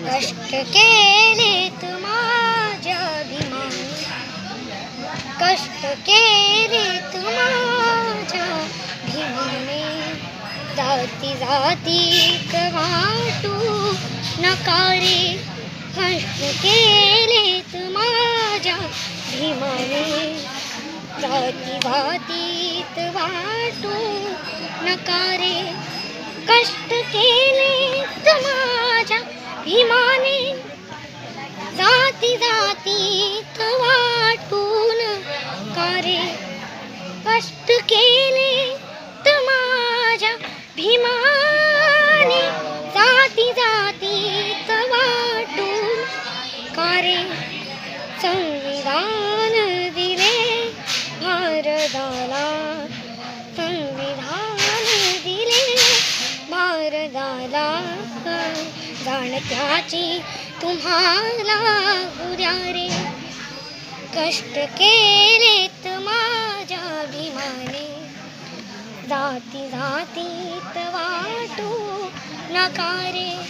कष्ट केलेत माझ्या भीमाने, कष्ट केलेत माझ्या भीमाने, जाती जातीत वाटू नका रे, कष्ट केलेत माझ्या भीमाने, जाती जातीत वाटू नका रे, कष्ट केलेत माझ्या भीमाने, जाती जातीत वाटून का रे, कष्ट केलेत माझ्या भीमाने, जाती जातीत वाटून का रे, संविधान दिले भारताला, संविधान दिले भारताला, जाणत्याची तुम्हाला उद्या रे, कष्ट केलेत माझ्या भीमाने, जाती जातीत वाटू नका रे.